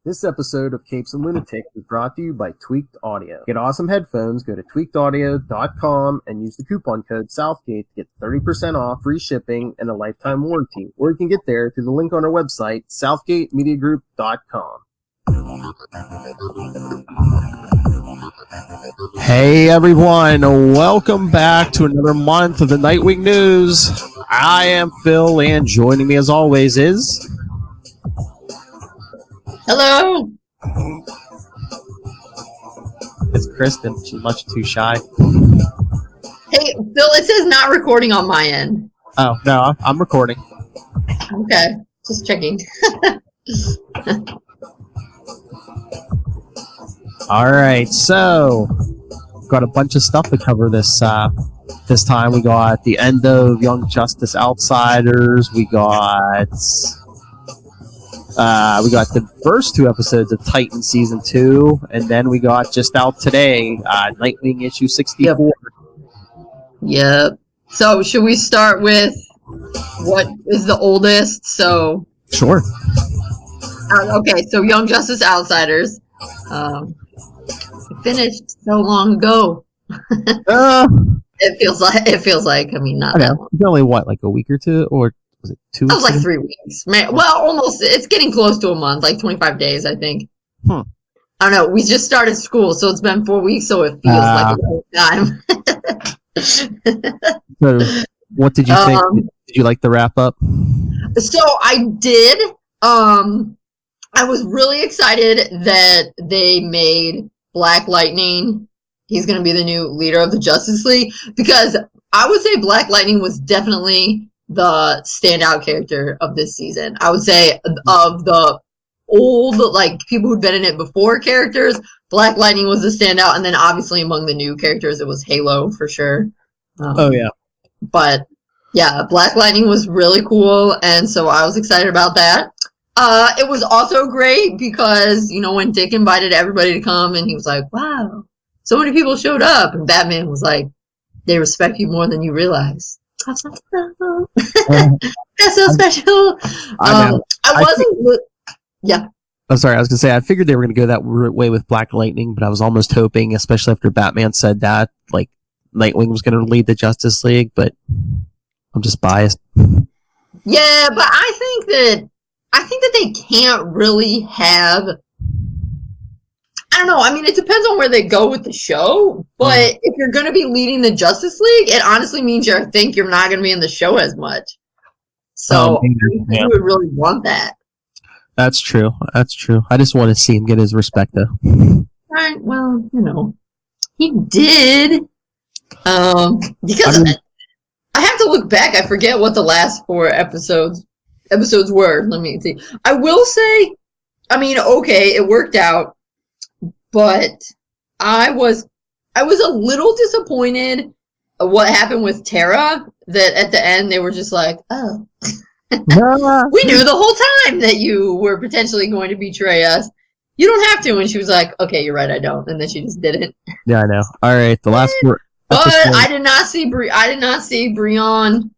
This episode of Capes and Lunatics is brought to you by Tweaked Audio. Get awesome headphones, go to tweakedaudio.com and use the coupon code Southgate to get 30% off, free shipping, and a lifetime warranty. Or you can get there through the link on our website, southgatemediagroup.com. Hey everyone, welcome back to another month of the Nightwing news. I am Phil, and joining me as always is... Hello. It's Kristen. She's much too shy. Hey, Phil, it says not recording on my end. Oh, no, I'm recording. Okay, just checking. All right, so got a bunch of stuff to cover this time. We got the end of Young Justice Outsiders. We got the first two episodes of Titan Season 2, and then we got just out today, Nightwing issue 64. Yep. So, should we start with what is the oldest? So, Sure. Okay, so Young Justice Outsiders. It finished so long ago. It feels like. I mean, not that long. It's only what, like a week or two, or was it 2 weeks? That was like 3 weeks. Well, almost. It's getting close to a month, like 25 days, I think. I don't know. We just started school, so it's been 4 weeks, so it feels like a long time. So, what did you think? Did you like the wrap up? So I did. I was really excited that they made Black Lightning. He's going to be the new leader of the Justice League, because I would say Black Lightning was definitely the standout character of this season. I would say of the old, like, people who'd been in it before characters, Black Lightning was the standout, and then obviously among the new characters, it was Halo for sure. Oh yeah. But yeah, Black Lightning was really cool, and so I was excited about that. It was also great because, you know, when Dick invited everybody to come, and he was like, wow, so many people showed up, and Batman was like, they respect you more than you realize. I was like, oh, that's so special. I wasn't. Yeah. I'm sorry. I was gonna say I figured they were gonna go that way with Black Lightning, but I was almost hoping, especially after Batman said that, like Nightwing was gonna lead the Justice League. But I'm just biased. Yeah, but I think that they can't really have. I don't know. I mean, it depends on where they go with the show. But if you're going to be leading the Justice League, it honestly means you're not going to be in the show as much. So you would really want that. That's true. That's true. I just want to see him get his respect, though. Right. Well, you know, he did. Because I have to look back. I forget what the last 4 episodes were. Let me see. I will say, I mean, okay, it worked out. But I was a little disappointed what happened with Tara, that at the end they were just like, oh, we knew the whole time that you were potentially going to betray us. You don't have to. And she was like, okay, you're right, I don't. And then she just didn't. Yeah, I know. All right, the last 4 episodes. But I did not see Brian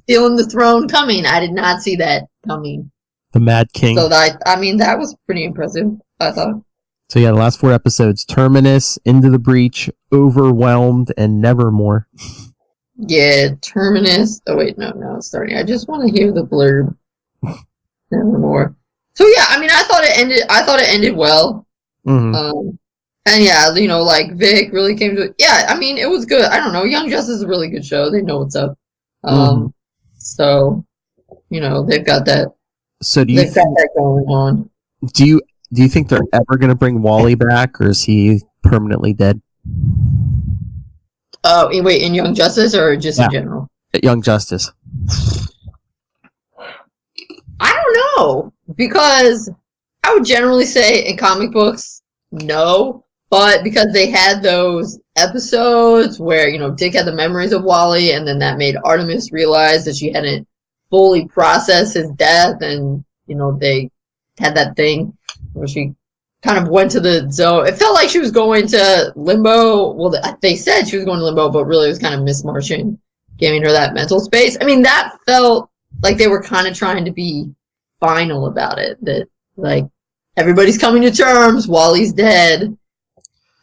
stealing the throne coming. I did not see that coming. The Mad King. So that was pretty impressive, I thought. So yeah, the last 4 episodes: Terminus, Into the Breach, Overwhelmed, and Nevermore. Yeah, Terminus. Oh wait, no, it's starting. I just want to hear the blurb. Nevermore. So yeah, I mean, I thought it ended well. Mm-hmm. And yeah, you know, like Vic really came to it. Yeah, I mean, it was good. I don't know. Young Justice is a really good show. They know what's up. So, you know, they've got that. So got that going on. Do you think they're ever going to bring Wally back, or is he permanently dead? Oh, wait, in Young Justice or just in general? Young Justice. I don't know, because I would generally say in comic books, no, but because they had those episodes where, you know, Dick had the memories of Wally, and then that made Artemis realize that she hadn't fully processed his death, and, you know, they had that thing where she kind of went to the zone. It felt like she was going to limbo. Well, they said she was going to limbo, but really it was kind of Miss Martian giving her that mental space. I mean, that felt like they were kind of trying to be final about it. That, like, everybody's coming to terms. Wally's dead.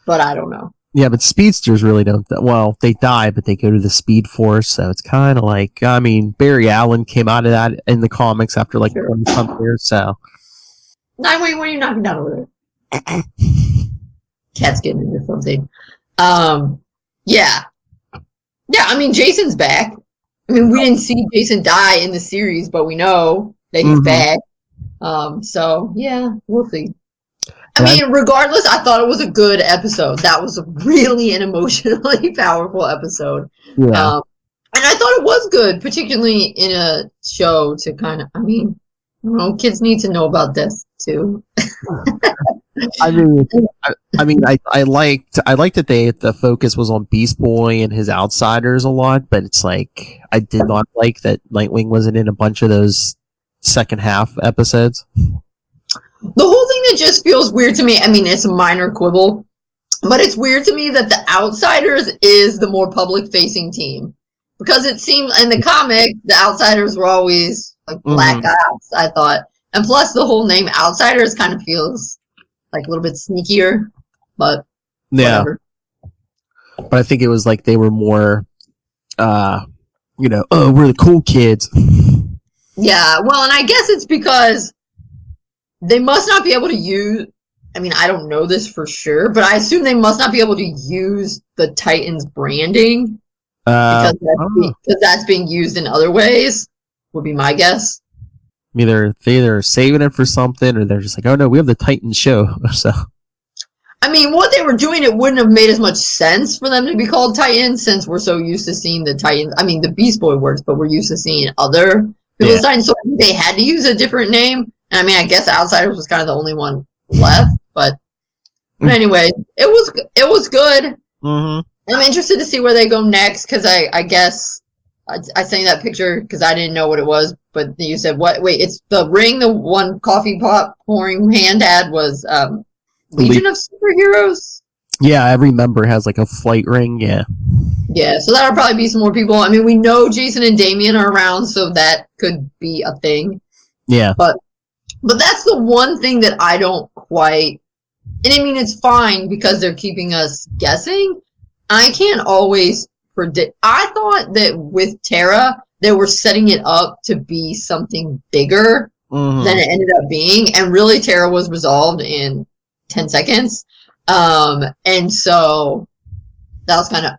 But I don't know. Yeah, but speedsters really don't. Well, they die, but they go to the Speed Force, so it's kind of like, I mean, Barry Allen came out of that in the comics after like 20-some years, so. Nightwing, what are you knocking down over there? Cat's getting into something. Yeah. Yeah, I mean, Jason's back. I mean, we didn't see Jason die in the series, but we know that he's back. So, yeah, we'll see. I mean, regardless, I thought it was a good episode. That was really an emotionally powerful episode. Yeah. And I thought it was good, particularly in a show to kind of, I mean, kids need to know about this too. I liked that the focus was on Beast Boy and his outsiders a lot, but it's like I did not like that Nightwing wasn't in a bunch of those second half episodes. The whole thing that just feels weird to me, I mean, it's a minor quibble, but it's weird to me that the Outsiders is the more public-facing team. Because it seems, in the comic, the Outsiders were always, like, black ops, I thought. And plus, the whole name Outsiders kind of feels, like, a little bit sneakier, but whatever. But I think it was like they were more, we're the cool kids. Yeah, well, and I guess it's because they must not be able to use, I mean, I don't know this for sure, but I assume they must not be able to use the Titans branding because that's being used in other ways, would be my guess. They're either saving it for something or they're just like, oh no, we have the Titans show. So, I mean, what they were doing, it wouldn't have made as much sense for them to be called Titans since we're so used to seeing the Titans. I mean, the Beast Boy works, but we're used to seeing other people's Titans, so they had to use a different name. And I mean, I guess Outsiders was kind of the only one left, but anyway, it was good. I'm interested to see where they go next because I guess I sent you that picture because I didn't know what it was, but you said what? Wait, it's the ring. The one coffee pot pouring hand had was Legion of Superheroes. Yeah, every member has like a flight ring. Yeah. Yeah, so that'll probably be some more people. I mean, we know Jason and Damian are around, so that could be a thing. Yeah. But that's the one thing that I don't quite, and I mean, it's fine because they're keeping us guessing. I can't always predict. I thought that with Tara, they were setting it up to be something bigger than it ended up being. And really, Tara was resolved in 10 seconds. And so that was kind of,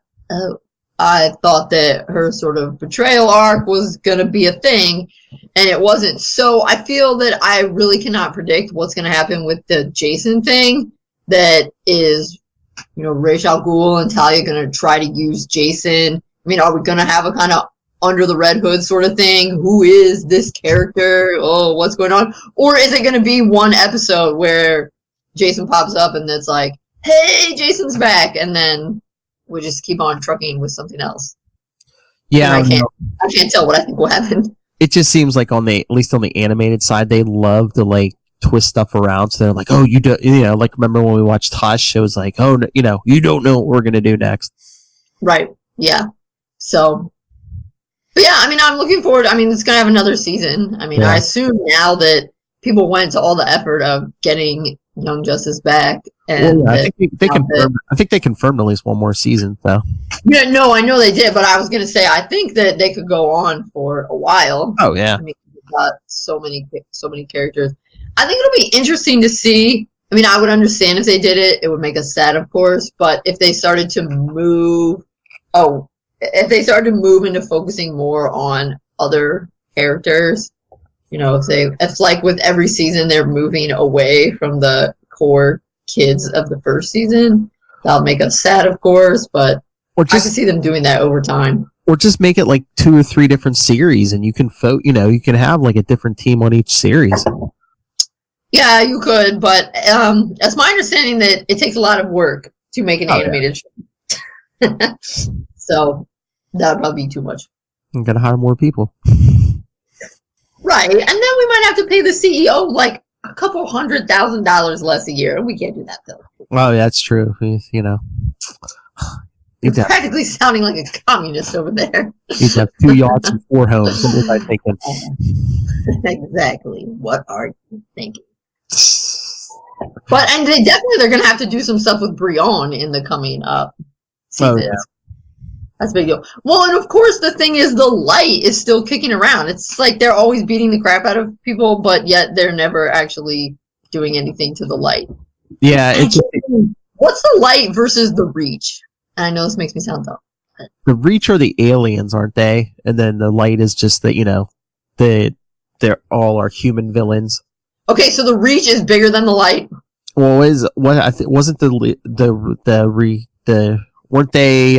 I thought that her sort of betrayal arc was going to be a thing. And it wasn't. So I feel that I really cannot predict what's going to happen with the Jason thing. That is, Ra's al Ghul and Talia going to try to use Jason. I mean, are we going to have a kind of under the red hood sort of thing? Who is this character? Oh, what's going on? Or is it going to be one episode where Jason pops up and it's like, hey, Jason's back. And then we just keep on trucking with something else. Yeah. I can't tell what I think will happen. It just seems like at least on the animated side, they love to like twist stuff around. So they're like, oh, like remember when we watched Hush? It was like, oh, you don't know what we're going to do next. Right. Yeah. So, but yeah, I mean, I'm looking forward. I mean, it's going to have another season. I mean, I assume now that people went to all the effort of getting Young Justice back. And I think they confirmed at least one more season. So yeah, no, I know they did, but I was going to say I think that they could go on for a while. Oh yeah, I mean, we've got so many characters. I think it'll be interesting to see. I mean, I would understand if they did it; it would make us sad, of course. But if they started to move into focusing more on other characters, it's like with every season they're moving away from the core kids of the first season. That'll make us sad, of course, but I can see them doing that over time. Or just make it like 2 or 3 different series, and you can you can have like a different team on each series. Yeah, you could, but it's my understanding that it takes a lot of work to make an animated show. So that would probably be too much. You gotta hire more people. Right, and then we might have to pay the CEO like a couple $100,000 less a year, and we can't do that, though. Oh, yeah, that's true. It's practically sounding like a communist over there. You have 2 yachts and 4 homes. What was I thinking? Exactly. What are you thinking? But and they're gonna have to do some stuff with Brienne in the coming up seasons. Oh, yeah. That's a big deal. Well, and of course the thing is the light is still kicking around. It's like they're always beating the crap out of people, but yet they're never actually doing anything to the light. Yeah, what's the light versus the Reach? And I know this makes me sound dumb. The Reach are the aliens, aren't they? And then the light is just that, they're all our human villains. Okay, so the Reach is bigger than the light. Well, wasn't weren't they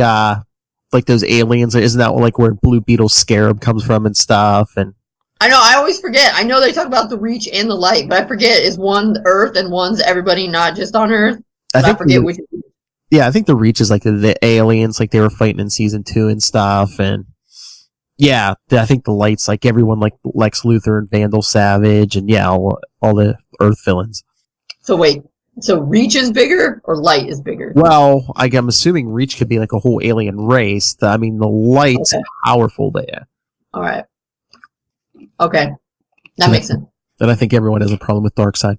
like those aliens? Isn't that like where Blue Beetle Scarab comes from and stuff? And I know, I always forget. I know they talk about the Reach and the light, but I forget is one Earth and one's everybody, not just on Earth. I forget which. Yeah, I think the Reach is like the aliens, like they were fighting in season 2 and stuff, and yeah, I think the light's like everyone, like Lex Luthor and Vandal Savage, and yeah, all the Earth villains. So wait, so Reach is bigger or light is bigger? Well, I'm assuming Reach could be like a whole alien race. The light's powerful there. All right. Okay, that makes sense. And I think everyone has a problem with Darkseid.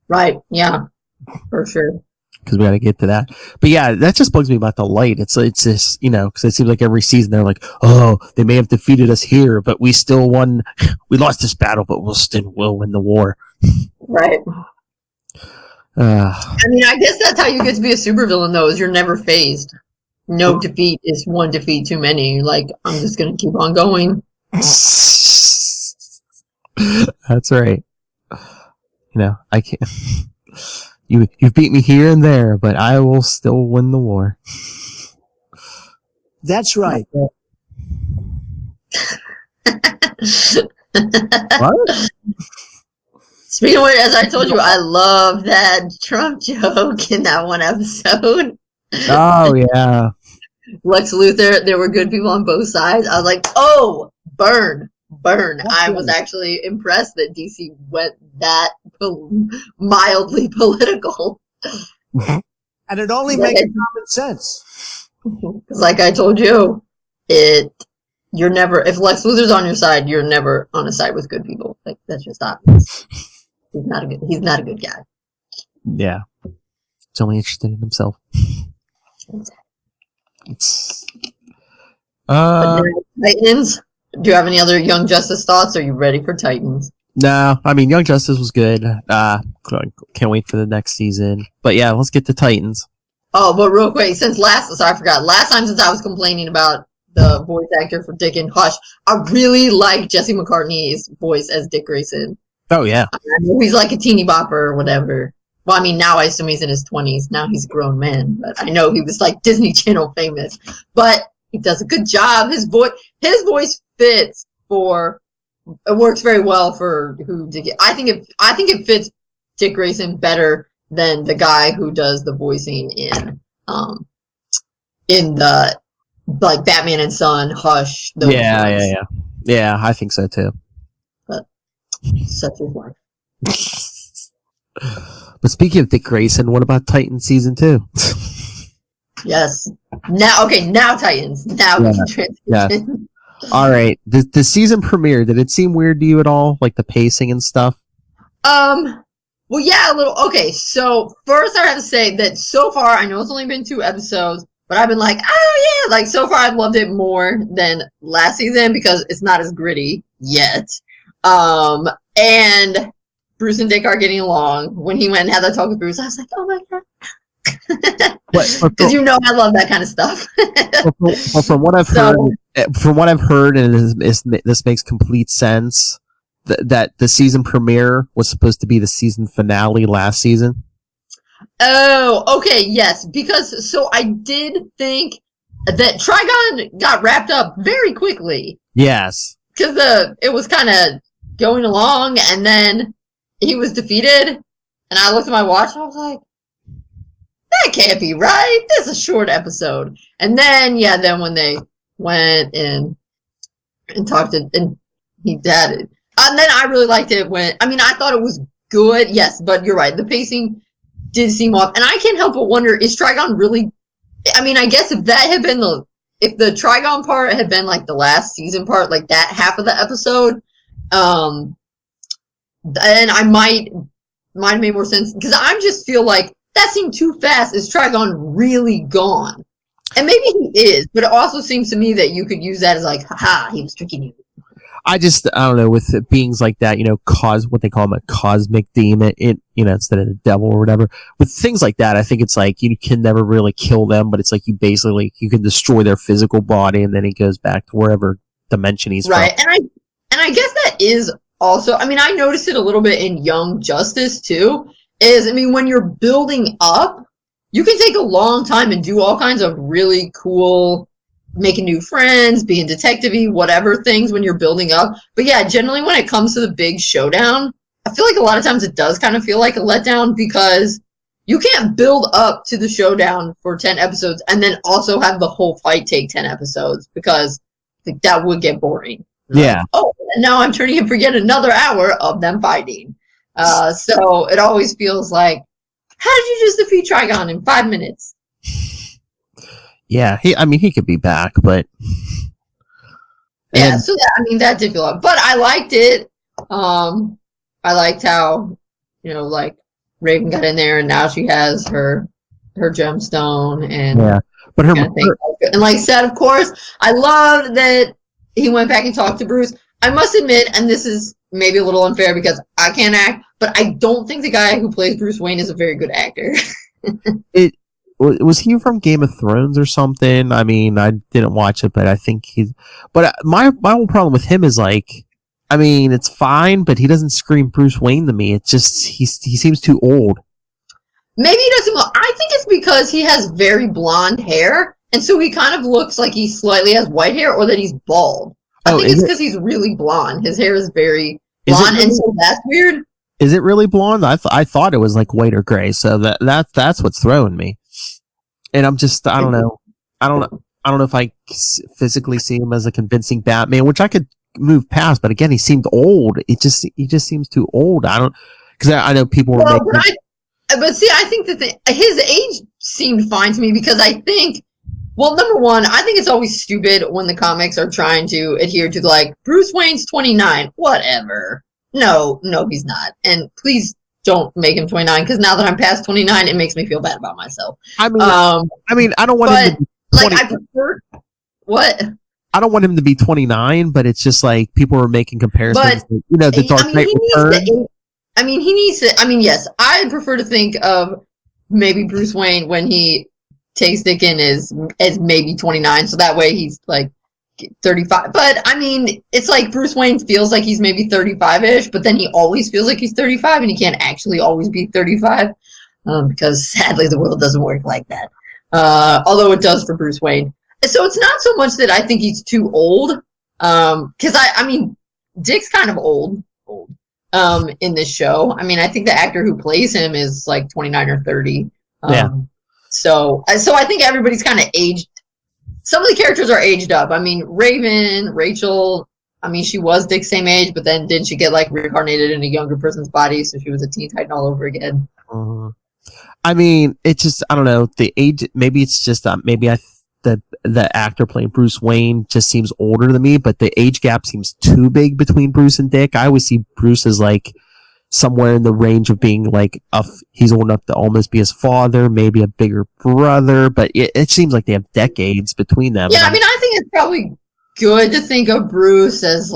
Right. Yeah, for sure. Because we got to get to that. But yeah, that just bugs me about the light. It's just, because it seems like every season they're like, oh, they may have defeated us here, but we still won. We lost this battle, but we'll win the war. Right. I mean, I guess that's how you get to be a supervillain, though, is you're never phased. No defeat is one defeat too many. Like, I'm just going to keep on going. That's right. I can't. You've beat me here and there, but I will still win the war. That's right. What? Speaking of which, as I told you, I love that Trump joke in that one episode. Oh, yeah. Lex Luthor, there were good people on both sides. I was like, oh, burn. I was actually impressed that DC went that mildly political. And it only makes common sense. Because like I told you, you're never, if Lex Luthor's on your side, you're never on a side with good people. Like, that's just obvious. He's not a good guy. Yeah. He's only interested in himself. But Titans? Do you have any other Young Justice thoughts? Are you ready for Titans? No, I mean, Young Justice was good. Can't wait for the next season. But yeah, let's get to Titans. Oh, but real quick, I forgot. Last time since I was complaining about the voice actor for Dick and Hush, I really like Jesse McCartney's voice as Dick Grayson. Oh, yeah. I know he's like a teeny bopper or whatever. Well, I mean, now I assume he's in his 20s. Now he's a grown man. But I know he was like Disney Channel famous. But he does a good job. His voice fits it works very well for who Dick. I think it fits Dick Grayson better than the guy who does the voicing in the like Batman and Son, Hush. Yeah, I think so too. But such is life. But speaking of Dick Grayson, what about Titans season 2? Yes. Now Titans. Now we can transition. Yeah. All right. The season premiere, did it seem weird to you at all? Like the pacing and stuff? Well, yeah, a little. Okay, so first I have to say that so far, I know it's only been 2 episodes, but I've been like, oh yeah, like so far I've loved it more than last season because it's not as gritty yet. And Bruce and Dick are getting along. When he went and had that talk with Bruce, I was like, oh my god. Because I love that kind of stuff. Well, from what I've heard, and this makes complete sense, that the season premiere was supposed to be the season finale last season. Oh, okay, yes, because so I did think that Trigon got wrapped up very quickly. Yes, because it was kind of going along, and then he was defeated, and I looked at my watch, and I was like, that can't be right. This is a short episode. And then, when they went and talked to, and he did it. And then I really liked it I thought it was good, yes, but you're right. The pacing did seem off. And I can't help but wonder, is Trigon really, I guess if that had been if the Trigon part had been like the last season part, like that half of the episode, then I might might have made more sense because I just feel like that seemed too fast. Is Trigon really gone? And maybe he is, but it also seems to me that you could use that as like, haha, he was tricking you. I don't know, with beings like that, what they call them, a cosmic demon, instead of the devil or whatever. With things like that, I think it's like you can never really kill them, but it's like you can destroy their physical body, and then he goes back to wherever dimension he's right. from. And I guess that is also, I mean, I noticed it a little bit in Young Justice too. When you're building up, you can take a long time and do all kinds of really cool, making new friends, being detective-y, whatever things when you're building up. But yeah, generally when it comes to the big showdown, I feel like a lot of times it does kind of feel like a letdown because you can't build up to the showdown for 10 episodes and then also have the whole fight take 10 episodes because that would get boring. Yeah. And now I'm turning in for yet another hour of them fighting. So it always feels like, how did you just defeat Trigon in 5 minutes? Yeah, he could be back, but yeah. So that did feel up, but I liked it. I liked how Raven got in there, and now she has her gemstone, and yeah. But and like I said, of course, I loved that he went back and talked to Bruce. I must admit, and this is maybe a little unfair because I can't act, but I don't think the guy who plays Bruce Wayne is a very good actor. Was he from Game of Thrones or something? I mean, I didn't watch it, but I think he's... But my whole problem with him is it's fine, but he doesn't scream Bruce Wayne to me. It's just, he seems too old. Maybe he doesn't look... I think it's because he has very blonde hair, and so he kind of looks like he slightly has white hair, or that he's bald. I think it's because he's really blonde. His hair is very blonde, and so that's weird. Is it really blonde? I thought it was like white or gray, so that's what's throwing me. And I'm just, I don't know if I physically see him as a convincing Batman, which I could move past. But again, he seemed old. He just seems too old. Because I know people were making. But see, I think that his age seemed fine to me because I think, well, number one, I think it's always stupid when the comics are trying to adhere to Bruce Wayne's 29, whatever. No, he's not. And please don't make him 29 because now that I'm past 29, it makes me feel bad about myself. I mean, I don't want him to be 20. I prefer what? I don't want him to be 29, but it's just like people are making comparisons. But, the Dark Knight Returns. He needs to. Yes, I'd prefer to think of maybe Bruce Wayne when he takes Dickin as maybe 29, so that way he's 35. But it's like Bruce Wayne feels like he's maybe 35-ish, but then he always feels like he's 35, and he can't actually always be 35 because sadly the world doesn't work like that. Although it does for Bruce Wayne. So it's not so much that I think he's too old, because Dick's kind of old in this show. I think the actor who plays him is 29 or 30. Yeah. So I think everybody's kind of aged. Some of the characters are aged up. Raven, Rachel, she was Dick's same age, but then didn't she get reincarnated in a younger person's body, so she was a Teen Titan all over again? It's just, I don't know, the age, maybe it's just, the actor playing Bruce Wayne just seems older than me, but the age gap seems too big between Bruce and Dick. I always see Bruce as somewhere in the range of being he's old enough to almost be his father, maybe a bigger brother, but it seems like they have decades between them. Yeah, I think it's probably good to think of Bruce as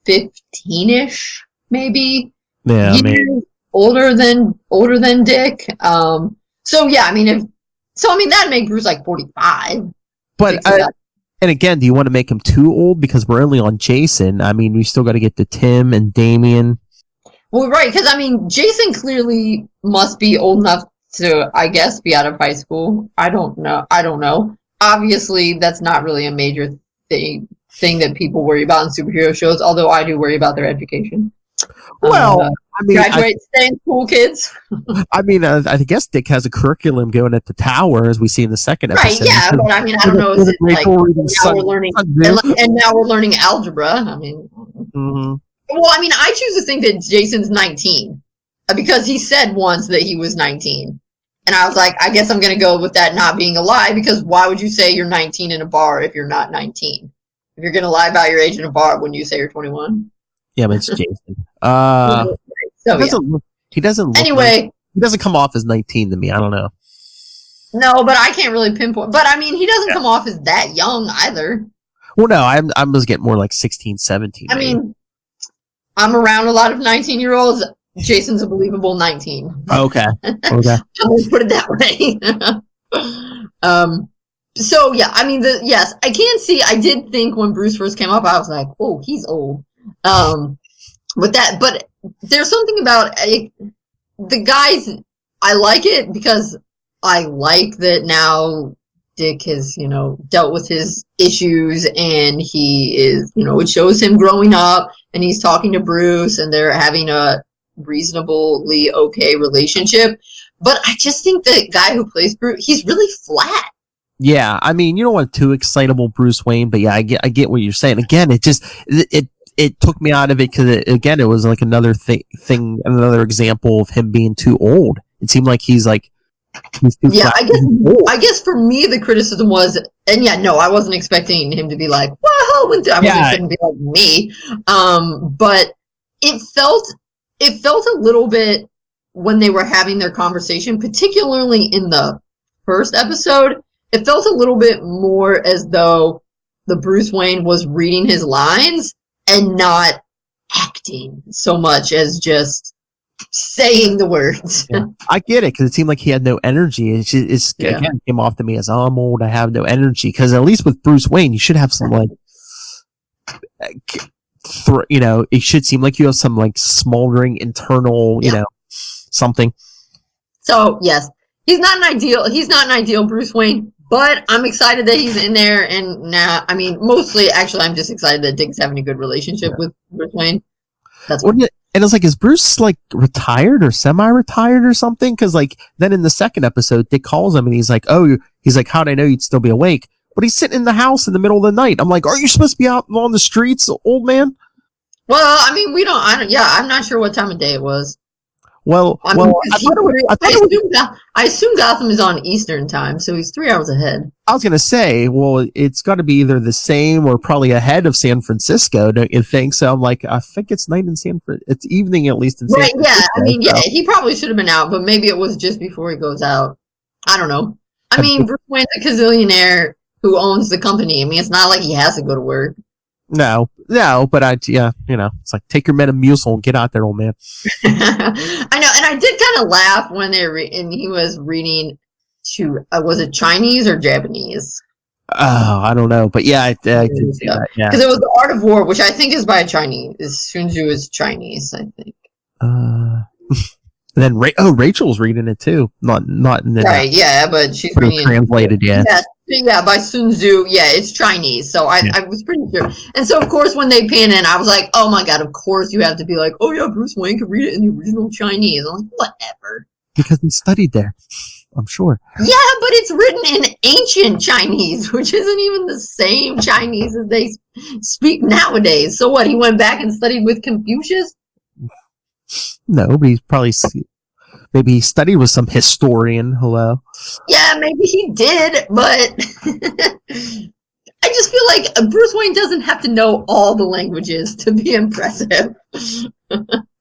15-ish, maybe. Yeah, years older than Dick. So yeah, that'd make Bruce 45. But and again, do you want to make him too old because we're only on Jason? We still got to get to Tim and Damian. Well, right, because Jason clearly must be old enough to, I guess, be out of high school. I don't know. Obviously, that's not really a major thing that people worry about in superhero shows, although I do worry about their education. Well, graduate, stay in school, kids. I guess Dick has a curriculum going at the tower, as we see in the second episode. Right, yeah, but I don't know. Is it now we're learning, and now we're learning algebra. Mm-hmm. Well, I choose to think that Jason's 19 because he said once that he was 19. And I was like, I guess I'm going to go with that not being a lie because why would you say you're 19 in a bar if you're not 19? If you're going to lie about your age in a bar, wouldn't you say you're 21? Yeah, but it's Jason. So he doesn't look anyway, he doesn't come off as 19 to me. I don't know. No, but I can't really pinpoint. But I mean, he doesn't come off as that young either. Well, no, I was getting more like 16, 17. I mean, I'm around a lot of 19-year-olds. Jason's a believable 19. Okay. I'm gonna put it that way. So yeah, I mean, yes, I can see. I did think when Bruce first came up, I was like, oh, he's old. With that, but there's something about the guys. I like it because I like that now Dick has, dealt with his issues, and he is, it shows him growing up, and he's talking to Bruce, and they're having a reasonably okay relationship. But I just think the guy who plays Bruce, he's really flat. Yeah, I mean, you don't want too excitable Bruce Wayne, but yeah, I get what you're saying. Again, it took me out of it because it was like another thing, another example of him being too old. It seemed like he's too flat. I guess for me the criticism was, and yeah, no, I wasn't expecting him to be like, well, I wasn't expecting him to be like me. But it felt a little bit when they were having their conversation, particularly in the first episode. It felt a little bit more as though the Bruce Wayne was reading his lines and not acting so much as just saying the words. Yeah. I get it, because it seemed like he had no energy. Again, came off to me as, I'm old, I have no energy. Because at least with Bruce Wayne, you should have some, it should seem like you have some, smoldering internal, something. So, yes, he's not an ideal Bruce Wayne. But I'm excited that he's in there, and now, I mean, mostly, actually, I'm just excited that Dick's having a good relationship with Bruce Wayne. That's and it's like, is Bruce, retired or semi-retired or something? Because, then in the second episode, Dick calls him, and he's like, how'd I know you'd still be awake? But he's sitting in the house in the middle of the night. I'm like, are you supposed to be out on the streets, old man? Well, I mean, I'm not sure what time of day it was. Well, I assume Gotham is on Eastern time, so he's 3 hours ahead. I was going to say, well, it's got to be either the same or probably ahead of San Francisco, don't you think? So I'm like, I think it's night in it's evening at least in San Francisco. Yeah, I mean, yeah, he probably should have been out, but maybe it was just before he goes out. I don't know. I mean, Bruce Wayne's a gazillionaire who owns the company. I mean, it's not like he has to go to work. No, but it's like, take your Metamucil and get out there, old man. I know, and I did kind of laugh when and he was reading to, was it Chinese or Japanese? Oh, I don't know, but yeah, I did see that, yeah. Because it was The Art of War, which I think is by Chinese. Sun Tzu is Chinese, I think. Then Rachel's reading it too, not in the right, yeah, but she's reading translated, yeah. Yeah, by Sun Tzu. Yeah, it's Chinese, so I was pretty sure. And so, of course, when they pan in, I was like, oh my god, of course you have to be like, oh yeah, Bruce Wayne could read it in the original Chinese. I'm like, whatever. Because he studied there, I'm sure. Yeah, but it's written in ancient Chinese, which isn't even the same Chinese as they speak nowadays. So what, he went back and studied with Confucius? No, but he's probably... Maybe he studied with some historian. Hello. Yeah, maybe he did, but I just feel like Bruce Wayne doesn't have to know all the languages to be impressive.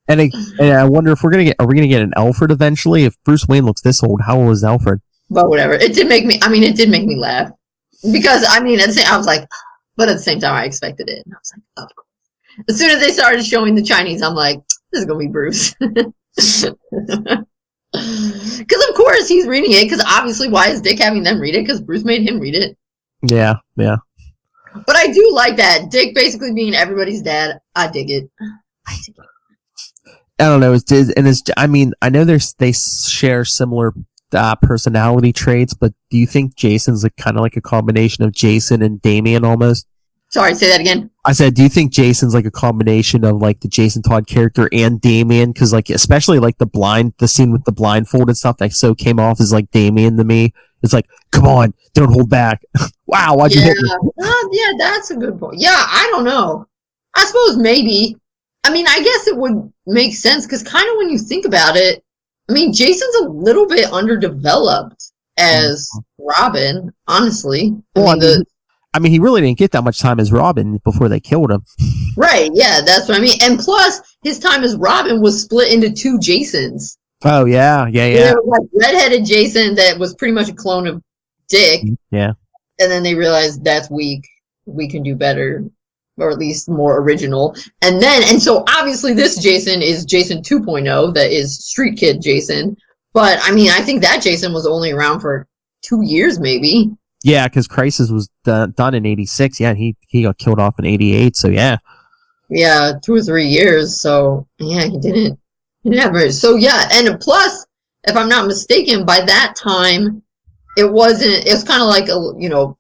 and I wonder if are we gonna get an Alfred eventually? If Bruce Wayne looks this old, how old is Alfred? But whatever. It did make me laugh. Because, I mean, I was like, but at the same time, I expected it. And I was like, of course. As soon as they started showing the Chinese, I'm like, this is going to be Bruce. Because of course he's reading it, because obviously why is Dick having them read it? Because Bruce made him read it. Yeah. But I do like that. Dick basically being everybody's dad. I dig it. I don't know. I mean, I know they share similar personality traits, but do you think Jason's kind of like a combination of Jason and Damian almost? Sorry, say that again. I said, do you think Jason's like a combination of the Jason Todd character and Damian? Because especially the scene with the blindfold and stuff that so came off as Damian to me. It's like, come on, don't hold back. Wow, why'd you hit me? Yeah, that's a good point. Yeah, I don't know. I suppose maybe. I mean, I guess it would make sense because kind of when you think about it, I mean, Jason's a little bit underdeveloped as Robin, honestly. I mean, he really didn't get that much time as Robin before they killed him. Right, yeah, that's what I mean. And plus, his time as Robin was split into 2 Jasons. Oh, yeah. There was like redheaded Jason that was pretty much a clone of Dick. Yeah. And then they realized that's weak. We can do better, or at least more original. And so obviously this Jason is Jason 2.0, that is Street Kid Jason. But I mean, I think that Jason was only around for 2 years, maybe. Yeah, because Crisis was done in 86. Yeah, he got killed off in 88, so yeah. Yeah, 2 or 3 years. So, yeah, he didn't have much. So, yeah, and plus, if I'm not mistaken, by that time, it was kind of like,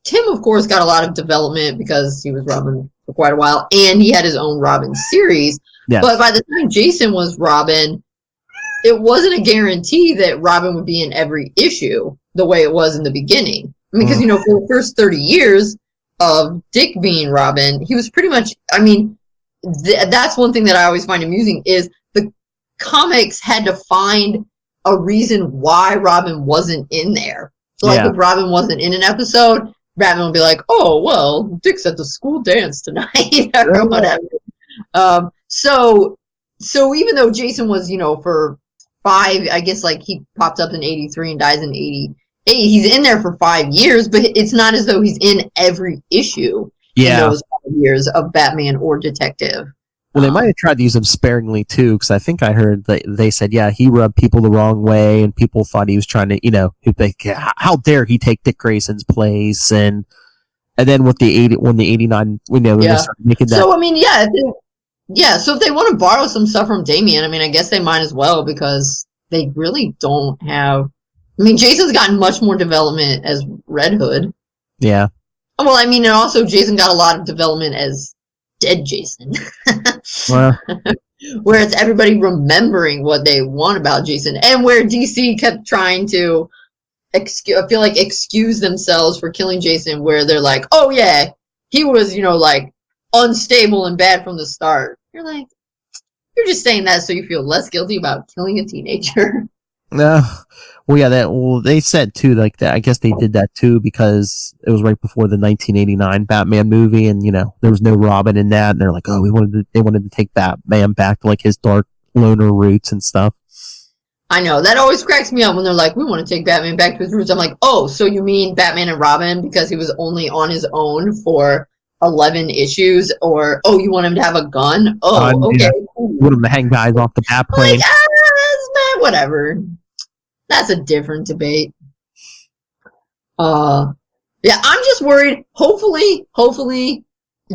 Tim, of course, got a lot of development because he was Robin for quite a while, and he had his own Robin series. Yes. But by the time Jason was Robin, it wasn't a guarantee that Robin would be in every issue the way it was in the beginning. I mean, because, for the first 30 years of Dick being Robin, he was pretty much, I mean, that's one thing that I always find amusing is the comics had to find a reason why Robin wasn't in there. So, like, if Robin wasn't in an episode, Batman would be like, oh, well, Dick's at the school dance tonight, or whatever. So even though Jason was, for 5, I guess, like, he popped up in 83 and dies in 88, he's in there for 5 years, but it's not as though he's in every issue in those 5 years of Batman or Detective. Well, they might have tried to use him sparingly, too, because I think I heard that they said, yeah, he rubbed people the wrong way, and people thought he was trying to, how dare he take Dick Grayson's place, and then with the 89, when they started making that. So, I mean, so if they want to borrow some stuff from Damian, I mean, I guess they might as well, because they really don't have, I mean, Jason's gotten much more development as Red Hood. Yeah. Well, I mean, and also Jason got a lot of development as dead Jason. Well. Where it's everybody remembering what they want about Jason, and where DC kept trying to excuse themselves for killing Jason, where they're like, oh yeah, he was, like, unstable and bad from the start. You're like, you're just saying that so you feel less guilty about killing a teenager. No. Well, yeah, they said, too, like, that. I guess they did that, too, because it was right before the 1989 Batman movie, and, there was no Robin in that, and they're like, oh, they wanted to take Batman back to, like, his dark loner roots and stuff. I know, that always cracks me up when they're like, we want to take Batman back to his roots. I'm like, oh, so you mean Batman and Robin because he was only on his own for 11 issues, or, oh, you want him to have a gun? Oh, okay. Yeah. You want him to hang guys off the bat plane. Like, man, whatever. That's a different debate. Yeah, I'm just worried. Hopefully,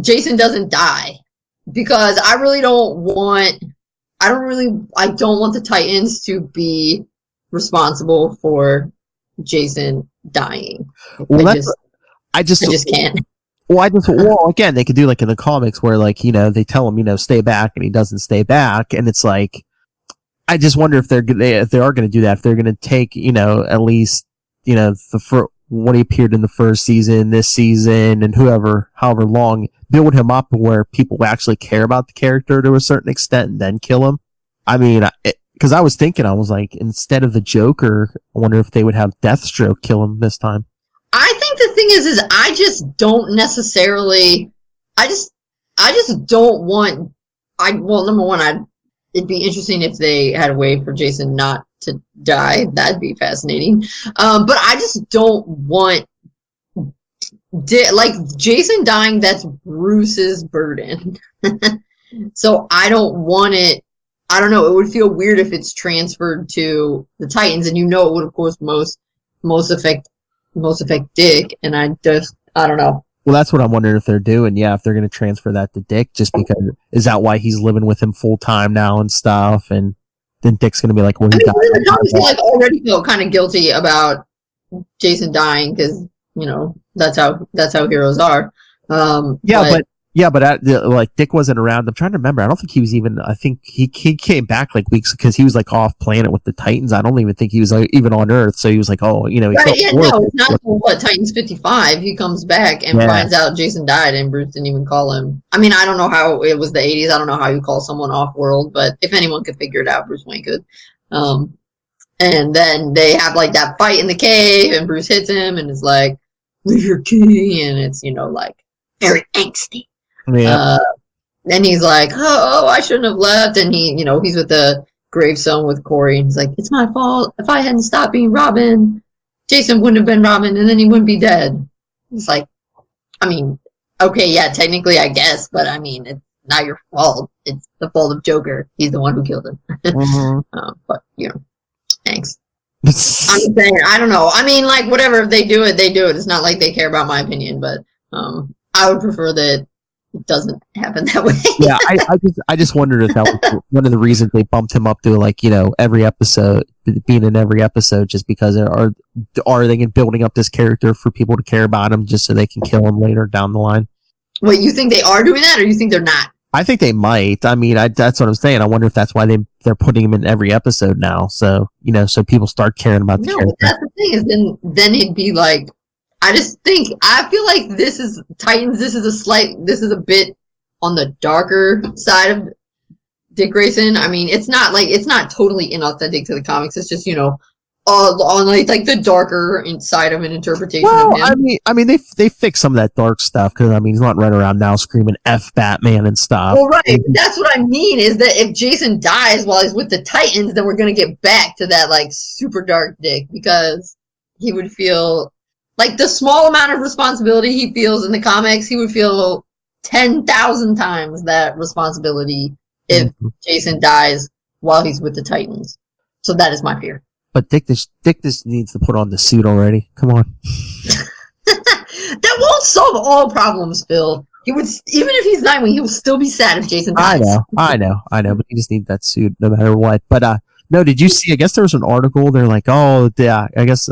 Jason doesn't die, because I don't want the Titans to be responsible for Jason dying. Well, I just can't. Well, again, they could do like in the comics where, like, they tell him, stay back, and he doesn't stay back, and it's like, I just wonder if they are going to do that, if they're going to take, at least, when he appeared in the first season, this season, and however long, build him up where people actually care about the character to a certain extent and then kill him. I mean, because I was like, instead of the Joker, I wonder if they would have Deathstroke kill him this time. I think the thing is I just don't necessarily, I just don't want, number one, it'd be interesting if they had a way for Jason not to die. That'd be fascinating. But I just don't want, Jason dying, that's Bruce's burden. So I don't want it. I don't know. It would feel weird if it's transferred to the Titans, and it would, of course, most affect Dick. And I don't know. Well, that's what I'm wondering if they're doing. Yeah, if they're going to transfer that to Dick, just because, is that why he's living with him full time now and stuff? And then Dick's going to be like, well, he already felt kind of guilty about Jason dying, because that's how heroes are. But Dick wasn't around. I'm trying to remember. I don't think he was even. I think he came back like weeks, because he was like off planet with the Titans. I don't even think he was even on Earth. So he was like, oh, it's not what Titans 55. He comes back and finds out Jason died, and Bruce didn't even call him. I mean, I don't know how it was the 80s. I don't know how you call someone off world, but if anyone could figure it out, Bruce Wayne could. And then they have like that fight in the cave, and Bruce hits him and is like, leave your key, and it's, like, very angsty. Yeah. And he's like, oh, I shouldn't have left, and he's with the gravestone with Corey, and he's like, it's my fault. If I hadn't stopped being Robin, Jason wouldn't have been Robin, and then he wouldn't be dead. It's like, I mean, okay, yeah, technically, I guess, but I mean, it's not your fault. It's the fault of Joker. He's the one who killed him. But, thanks. I'm saying, I don't know. I mean, like, whatever, if they do it, they do it. It's not like they care about my opinion, but I would prefer that it doesn't happen that way. Yeah, I just wondered if that was one of the reasons they bumped him up to, like, every episode, being in every episode, just because are they building up this character for people to care about him just so they can kill him later down the line? Wait, you think they are doing that, or you think they're not? I think they might. I mean, that's what I'm saying. I wonder if that's why they're putting him in every episode now. So, so people start caring about the character. That's the thing, is then it'd be like, I feel like this is Titans. This is a bit on the darker side of Dick Grayson. I mean, it's not totally inauthentic to the comics. It's just, on like the darker side of an interpretation of him. I mean, they fixed some of that dark stuff, because I mean, he's not running around now screaming F Batman and stuff. Well, right. That's what I mean, is that if Jason dies while he's with the Titans, then we're gonna get back to that like super dark Dick, because he would feel like the small amount of responsibility he feels in the comics, he would feel 10,000 times that responsibility if Jason dies while he's with the Titans. So that is my fear. But Dick just needs to put on the suit already. Come on. That won't solve all problems, Phil. He would, even if he's Nightwing, he would still be sad if Jason dies. I know. But he just needs that suit no matter what. But no, did you see? I guess there was an article. They're like, oh, yeah. I guess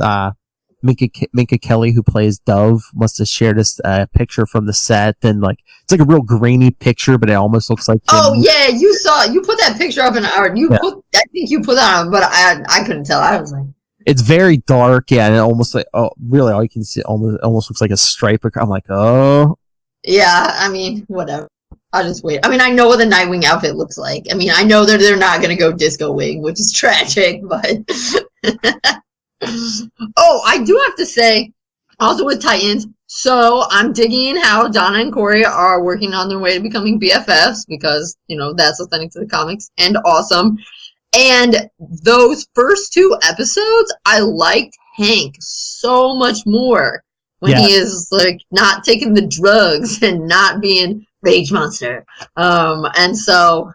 Minka Kelly, who plays Dove, must have shared this picture from the set, and like it's like a real grainy picture, but it almost looks like. Oh yeah, you put that picture up in our. I think you put that on, but I couldn't tell. I was like, it's very dark, yeah, and it almost like really all you can see almost looks like a stripe. I'm like, oh. Yeah, I mean, whatever. I'll just wait. I mean, I know what the Nightwing outfit looks like. I mean, I know that they're not gonna go disco wig, which is tragic, but. Oh, I do have to say, also with Titans, so I'm digging how Donna and Corey are working on their way to becoming BFFs, because, that's authentic to the comics and awesome. And those first 2 episodes, I liked Hank so much more when he is like not taking the drugs and not being Rage Monster. And so,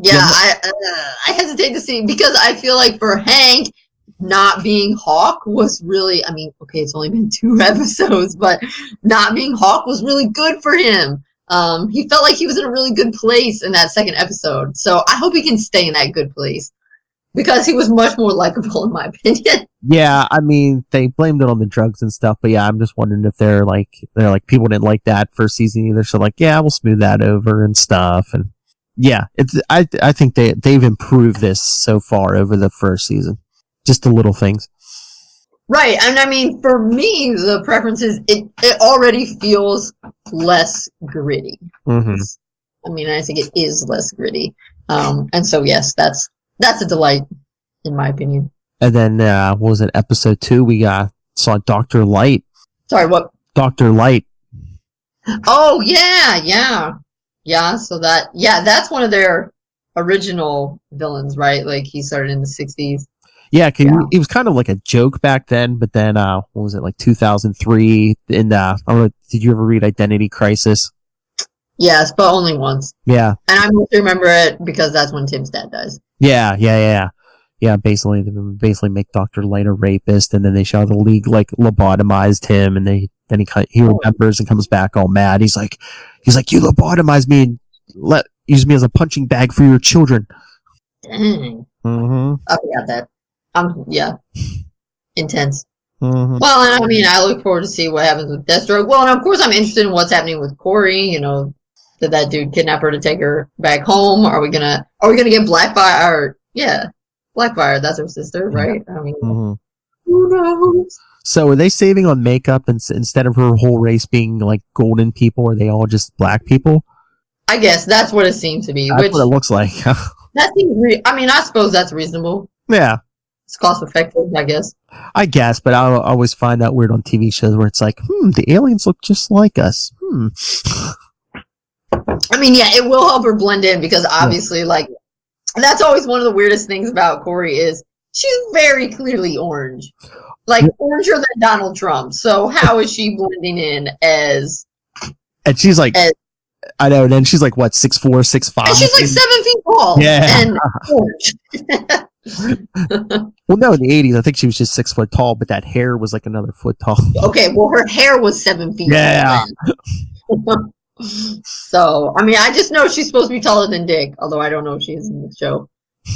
I hesitate to see, because I feel like for Hank, not being Hawk was really, I mean, okay, it's only been 2 episodes, but not being Hawk was really good for him. He felt like he was in a really good place in that 2nd episode. So I hope he can stay in that good place, because he was much more likable in my opinion. Yeah, I mean, they blamed it on the drugs and stuff, but yeah, I'm just wondering if they're like people didn't like that first season either, so like, yeah, we'll smooth that over and stuff. And yeah, I think they've improved this so far over the first season. Just the little things. Right. And I mean, for me, the preference is it already feels less gritty. Mm-hmm. I mean, I think it is less gritty. And so, yes, that's a delight, in my opinion. And then, what was it, episode 2? We saw Dr. Light. Sorry, what? Dr. Light. Oh, yeah. Yeah, so that's one of their original villains, right? Like, he started in the 60s. Yeah, he was kind of like a joke back then, but then, what was it, like 2003? And I don't know, did you ever read Identity Crisis? Yes, but only once. Yeah. And I mostly remember it because that's when Tim's dad dies. Yeah. Yeah, basically, they make Dr. Light a rapist, and then they show the League, like, lobotomized him, and he remembers and comes back all mad. He's like, you lobotomized me and use me as a punching bag for your children. Dang. Mm-hmm. I forgot that. Yeah. Intense. Mm-hmm. Well, and I mean, I look forward to see what happens with Deathstroke. Well, and of course, I'm interested in what's happening with Corey. Did that dude kidnap her to take her back home? Are we gonna get Blackfire? Blackfire. That's her sister, right? I mean, who knows? So, are they saving on makeup instead of her whole race being like golden people? Are they all just black people? I guess that's what it seems to be. That's what it looks like. That seems. I mean, I suppose that's reasonable. Yeah. It's cost effective, I guess. I guess, but I always find that weird on TV shows where it's like, the aliens look just like us. I mean, yeah, it will help her blend in because obviously, like, that's always one of the weirdest things about Corey is she's very clearly orange. Like, oranger than Donald Trump. So how is she blending in as... And she's like... I know, and then she's like, what, 6'4", 6'5"? And she's like 7 feet tall. Yeah. And orange. Well, no, in the 80s, I think she was just 6 foot tall, but that hair was like another foot tall. Okay, well, her hair was 7 feet tall. So, I mean, I just know she's supposed to be taller than Dick, although I don't know if she is in the show.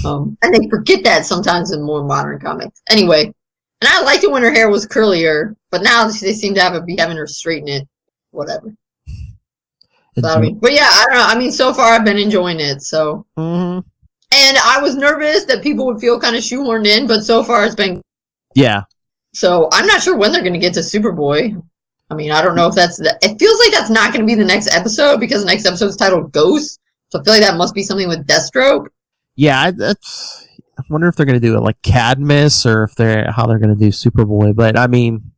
And they forget that sometimes in more modern comics. Anyway, and I liked it when her hair was curlier, but now they seem to be having her straighten it. Whatever. So, I mean, but yeah, I don't know. I mean, so far I've been enjoying it. So, and I was nervous that people would feel kind of shoehorned in, but so far it's been. Yeah. So I'm not sure when they're going to get to Superboy. I mean, I don't know if that's it feels like that's not going to be the next episode because the next episode is titled Ghost. So I feel like that must be something with Deathstroke. Yeah, I wonder if they're going to do it like Cadmus or how they're going to do Superboy. But I mean,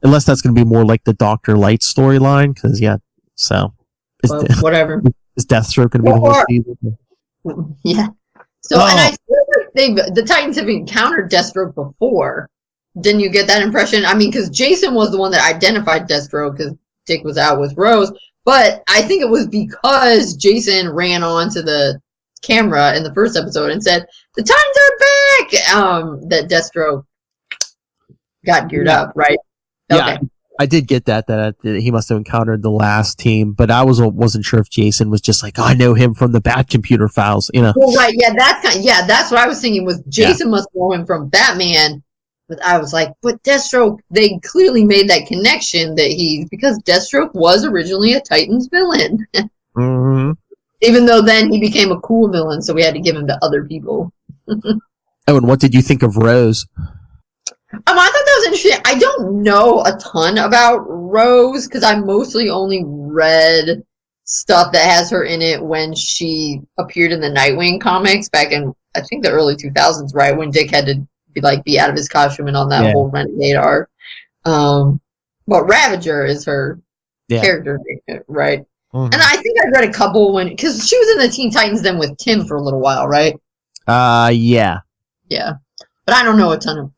unless that's going to be more like the Dr. Light storyline, because so whatever. Is Deathstroke going to be the whole season? Yeah. So and I feel like the Titans have encountered Deathstroke before. Didn't you get that impression? I mean, because Jason was the one that identified Deathstroke because Dick was out with Rose. But I think it was because Jason ran onto the camera in the first episode and said, "The Titans are back!" That Deathstroke got geared up, right? Okay. Yeah, I did get that he must have encountered the last team, but I wasn't sure if Jason was just like, I know him from the Bat Computer files, Well, right, yeah, that's what I was thinking was Jason must know him from Batman. But I was like, but Deathstroke, they clearly made that connection because Deathstroke was originally a Titans villain. Even though then he became a cool villain, so we had to give him to other people. Oh, and what did you think of Rose? I thought that was interesting. I don't know a ton about Rose because I mostly only read stuff that has her in it when she appeared in the Nightwing comics back in, I think, the early 2000s, right? When Dick had to be out of his costume and on that whole Renegade arc. But Ravager is her character, right? And I think I read a couple because she was in the Teen Titans then with Tim for a little while, right? Yeah. Yeah. But I don't know a ton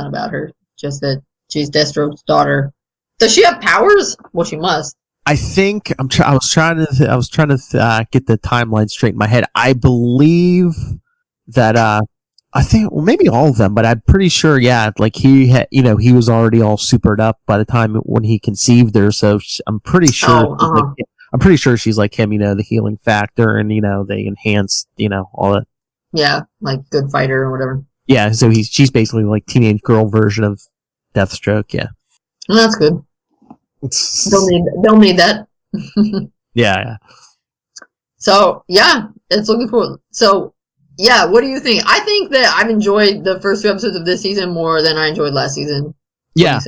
about her. Just that she's Deathstroke's daughter. Does she have powers? Well, she must. I think I was trying to get the timeline straight in my head. I believe that I think maybe all of them, but I'm pretty sure. Yeah, like he had, he was already all supered up by the time when he conceived her. So I'm pretty sure. I'm pretty sure she's like him. The healing factor, and they enhance. All that. Yeah, like good fighter or whatever. Yeah, so she's basically like teenage girl version of Deathstroke. Yeah, well, that's good. They'll need that. Yeah. So yeah, it's looking forward. So yeah, what do you think? I think that I've enjoyed the first 2 episodes of this season more than I enjoyed last season. Yeah,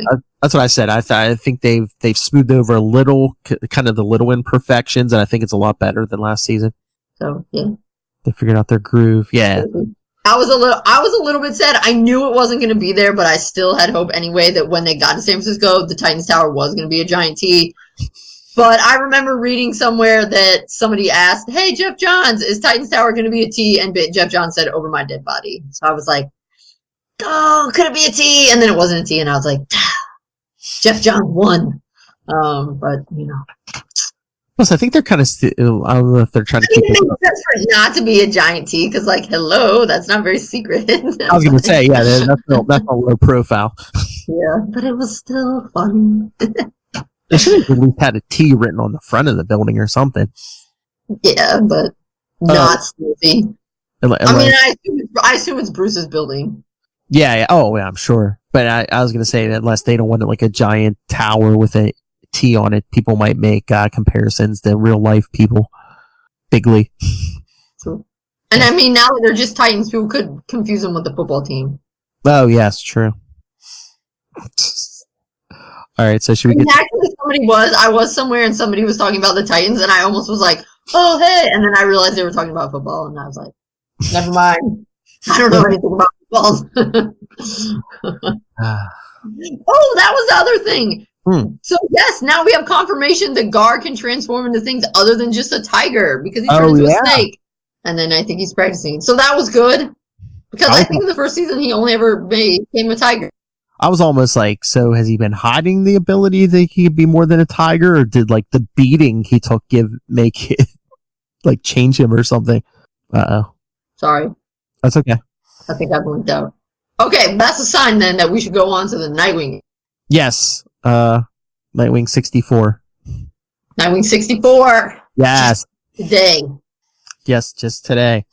that's what I said. I think they've smoothed over a little, kind of the little imperfections, and I think it's a lot better than last season. So yeah, they figured out their groove. Yeah. I was a little bit sad. I knew it wasn't going to be there, but I still had hope anyway that when they got to San Francisco, the Titans Tower was going to be a giant T. But I remember reading somewhere that somebody asked, "Hey, Jeff Johns, is Titans Tower going to be a T?" And Jeff Johns said, "Over my dead body." So I was like, "Oh, could it be a T?" And then it wasn't a T, and I was like, "Jeff Johns won." But Plus, I think they're kind of. I don't know if they're trying to keep it. It makes sense for it not to be a giant T because, hello, that's not very secret. I was going to say, yeah, that's a low profile. Yeah, but it was still fun. They should have at least had a T written on the front of the building or something. Yeah, but not smoothie. I assume it's Bruce's building. Yeah. Oh, yeah, I'm sure. But I was going to say that unless they don't want it like a giant tower with a T on it, people might make comparisons to real life people. Bigly. True. And I mean, now that they're just Titans, people could confuse them with the football team. Oh, yes, true. All right, so should we get... Actually, I was somewhere and somebody was talking about the Titans, and I almost was like, "Oh, hey," and then I realized they were talking about football, and I was like, never mind. I don't know anything about Well, oh, that was the other thing. So yes, now we have confirmation that Gar can transform into things other than just a tiger because he turned into a snake. And then I think he's practicing. So that was good. Because I think in the first season he only ever became a tiger. I was almost like, so has he been hiding the ability that he could be more than a tiger, or did like the beating he took make it like change him or something? Sorry. That's okay. I think I blinked out. Okay, that's a sign then that we should go on to the Nightwing. Yes. Nightwing 64. Nightwing 64. Yes. Today. Yes, just today.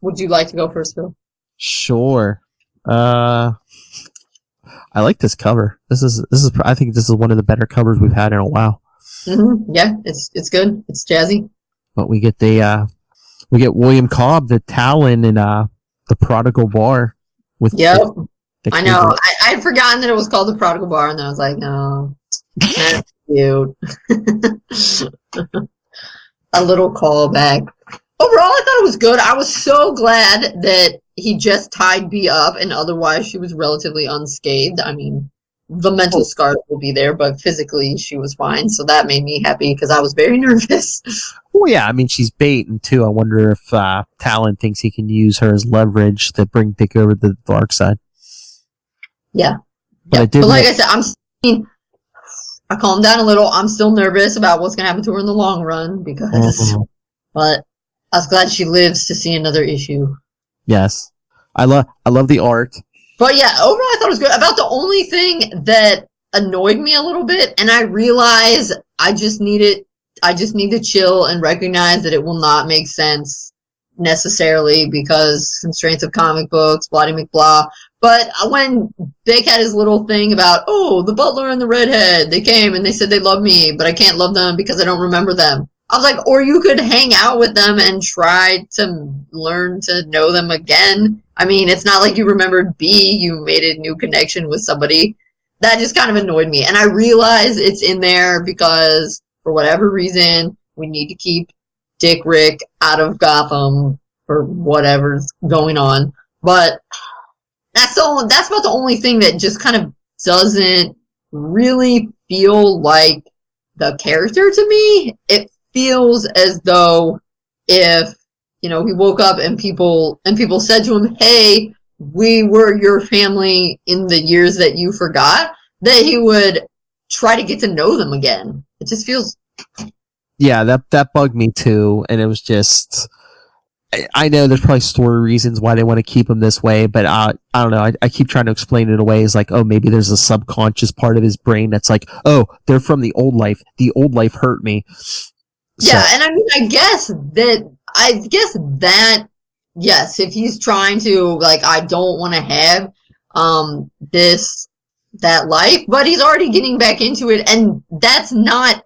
Would you like to go first, Phil? Sure. I like this cover. This is. I think this is one of the better covers we've had in a while. Mm-hmm. Yeah, it's good. It's jazzy. But we get we get William Cobb, the Talon, and the Prodigal Bar. Yep. I know. I had forgotten that it was called the Prodigal Bar, and then I was like, no, that's cute. A little callback. Overall, I thought it was good. I was so glad that he just tied B up, and otherwise she was relatively unscathed. I mean, the mental scars will be there, but physically she was fine, so that made me happy because I was very nervous. Well, yeah, I mean, she's bait, and too, I wonder if Talon thinks he can use her as leverage to bring Dick over to the dark side. Yeah. But like I said, I calmed down a little. I'm still nervous about what's going to happen to her in the long run because, but I was glad she lives to see another issue. Yes. I love the art. But yeah, overall I thought it was good. About the only thing that annoyed me a little bit, and I realize I just need to chill and recognize that it will not make sense necessarily because constraints of comic books, bloody McBlah. But when Dick had his little thing about, oh, the butler and the redhead, they came and they said they love me, but I can't love them because I don't remember them. I was like, or you could hang out with them and try to learn to know them again. I mean, it's not like you remembered B, you made a new connection with somebody. That just kind of annoyed me. And I realize it's in there because, for whatever reason, we need to keep Dick Rick out of Gotham for whatever's going on. But that's about the only thing that just kind of doesn't really feel like the character to me. It feels as though if, he woke up and people said to him, hey, we were your family in the years that you forgot, that he would try to get to know them again. It just feels... Yeah, that bugged me too, and it was just... I know there's probably story reasons why they want to keep him this way, but I don't know. I keep trying to explain it away as like, oh, maybe there's a subconscious part of his brain that's like, oh, they're from the old life. The old life hurt me. Yeah, and I mean, I guess that, yes, if he's trying to, like, I don't want to have that life, but he's already getting back into it, and that's not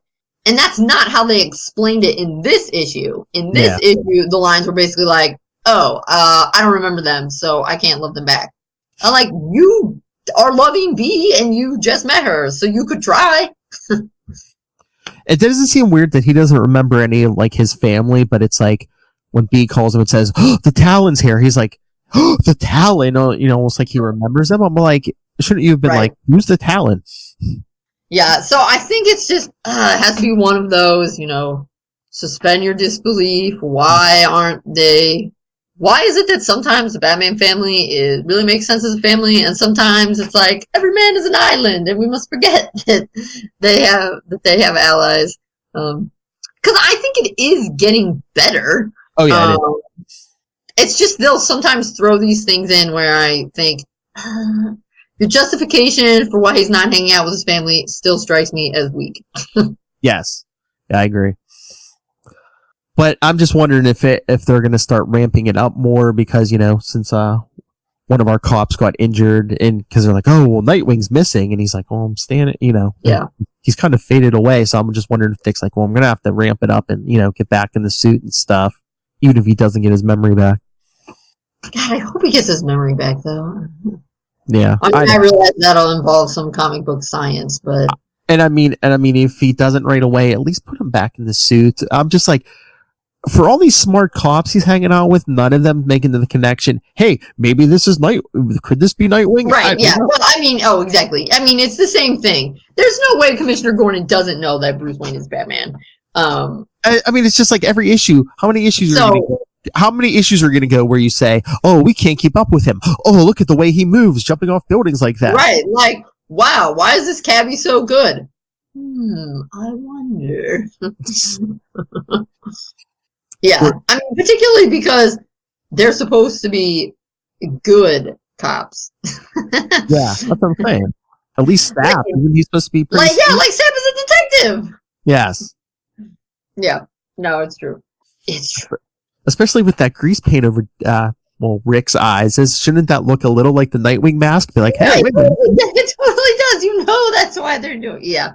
how they explained it in this issue. In this issue, the lines were basically like, oh, I don't remember them, so I can't love them back. I'm like, you are loving B, and you just met her, so you could try. It doesn't seem weird that he doesn't remember any of like his family, but it's like when B calls him and says, oh, the Talon's here, he's like, oh, the Talon, almost like he remembers them. I'm like, shouldn't you have been like, who's the Talon? Yeah, so I think it's just, it has to be one of those, suspend your disbelief. Why is it that sometimes the Batman family really makes sense as a family, and sometimes it's like, every man is an island, and we must forget that they have allies. Because I think it is getting better. Oh, yeah, it's just they'll sometimes throw these things in where I think, the justification for why he's not hanging out with his family still strikes me as weak. Yes. Yeah, I agree. But I'm just wondering if they're going to start ramping it up more because, since one of our cops got injured and because they're like, oh, well, Nightwing's missing. And he's like, well, I'm standing, Yeah. He's kind of faded away. So I'm just wondering if Dick's like, well, I'm going to have to ramp it up and, get back in the suit and stuff, even if he doesn't get his memory back. God, I hope he gets his memory back, though. Yeah. I realize that'll involve some comic book science, but... And I mean, if he doesn't right away, at least put him back in the suit. I'm just like, for all these smart cops he's hanging out with, none of them making the connection. Hey, maybe this is could this be Nightwing? Right, yeah. Well, I mean, exactly. I mean, it's the same thing. There's no way Commissioner Gordon doesn't know that Bruce Wayne is Batman. I mean, it's just like every issue. How many issues are going to go where you say, oh, we can't keep up with him. Oh, look at the way he moves, jumping off buildings like that. Right, like, wow, why is this cabbie so good? I wonder. Yeah, I mean, particularly because they're supposed to be good cops. Yeah, that's what I'm saying. At least Staff, isn't he supposed to be pretty like Staff is a detective. Yes. Yeah, no, it's true. It's true. Especially with that grease paint over, Rick's eyes. Shouldn't that look a little like the Nightwing mask? Be like, hey, it totally does. You know that's why they're doing. Yeah,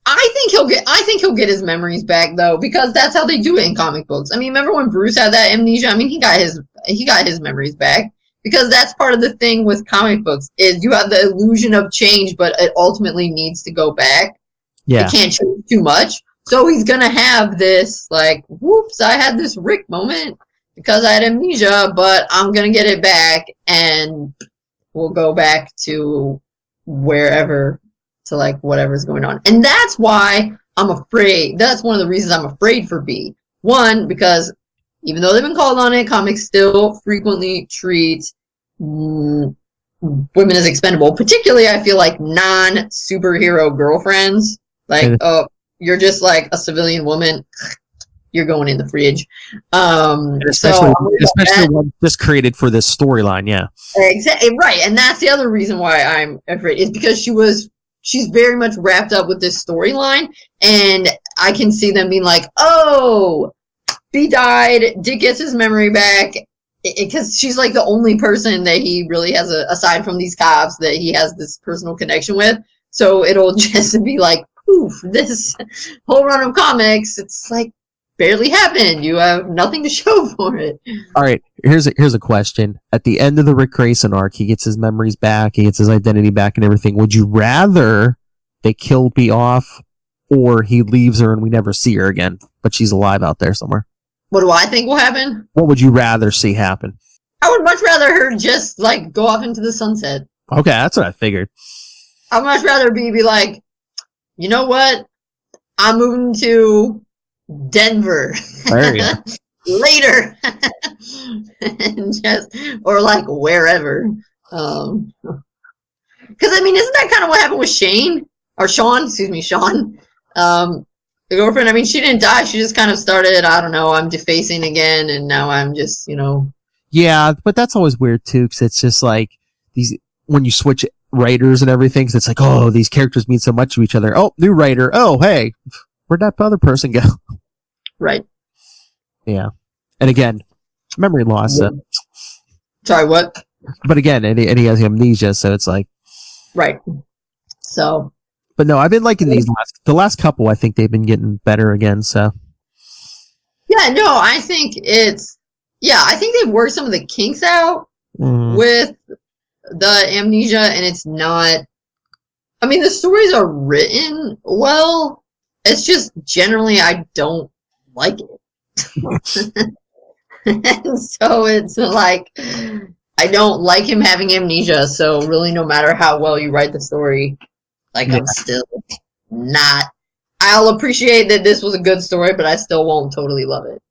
I think he'll get his memories back though, because that's how they do it in comic books. I mean, remember when Bruce had that amnesia? I mean, he got his memories back, because that's part of the thing with comic books is you have the illusion of change, but it ultimately needs to go back. Yeah, it can't change too much. So he's gonna have this like, whoops, I had this Rick moment because I had amnesia, but I'm gonna get it back, and we'll go back to wherever, to like whatever's going on. And that's why I'm afraid. That's one of the reasons I'm afraid for B. One, because even though they've been called on it, comics still frequently treat women as expendable. Particularly, I feel like non-superhero girlfriends. Like, oh, you're just like a civilian woman. You're going in the fridge. Especially one just created for this storyline, yeah. Exactly, right. And that's the other reason why I'm afraid, is because she's very much wrapped up with this storyline, and I can see them being like, oh, B died, Dick gets his memory back, because she's like the only person that he really has, aside from these cops, that he has this personal connection with. So it'll just be like, poof, this whole run of comics, it's like barely happened. You have nothing to show for it. All right, here's a question. At the end of the Rick Grayson arc, he gets his memories back, he gets his identity back and everything. Would you rather they kill B off, or he leaves her and we never see her again, but she's alive out there somewhere? What do I think will happen? What would you rather see happen? I would much rather her just like go off into the sunset. Okay, that's what I figured. I'd much rather be like, you know what? I'm moving to Denver. There you go. Later. And just, or like wherever. Because I mean, isn't that kind of what happened with Sean? The girlfriend. I mean, she didn't die. She just kind of started, I don't know, I'm defacing again, and now I'm just, Yeah, but that's always weird too, because it's just like when you switch writers and everything, cause it's like, oh, these characters mean so much to each other. Oh, new writer. Oh, hey, where'd that other person go? Right. Yeah. And again, memory loss. Sorry, what? But again, and he has amnesia, so it's like. Right. So. But no, I've been liking the last couple. I think they've been getting better again, so. Yeah, no, I think I think they've worked some of the kinks out with the amnesia, and it's not, I mean, the stories are written well. It's just generally I don't like it. And so it's like, I don't like him having amnesia, so really no matter how well you write the story, like I'm still not, I'll appreciate that this was a good story, but I still won't totally love it.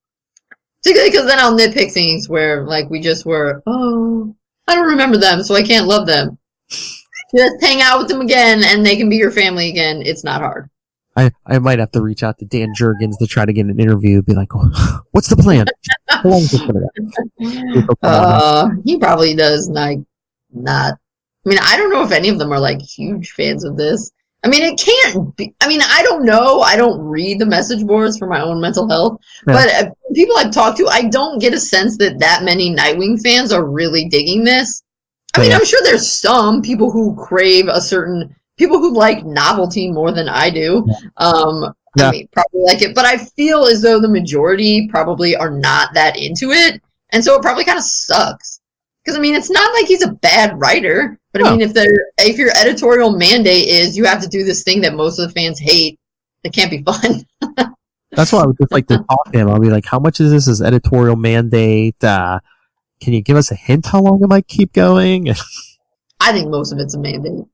Particularly because then I'll nitpick things where like we just were, oh, I don't remember them, so I can't love them. Just hang out with them again, and they can be your family again. It's not hard. I might have to reach out to Dan Jurgens to try to get an interview. Be like, oh, what's the plan? How long is this gonna he probably does like not. I mean, I don't know if any of them are like huge fans of this. I mean, it can't be. I mean, I don't know. I don't read the message boards for my own mental health. Yeah. But people I've talked to, I don't get a sense that many Nightwing fans are really digging this. I mean, I'm sure there's some people who crave people who like novelty more than I do. I mean, probably like it. But I feel as though the majority probably are not that into it. And so it probably kind of sucks. Because, I mean, it's not like he's a bad writer. But, I mean, if your editorial mandate is you have to do this thing that most of the fans hate, it can't be fun. That's why I would just like to talk to him. I'll be like, how much is this as editorial mandate? Can you give us a hint how long it might keep going? I think most of it's a mandate.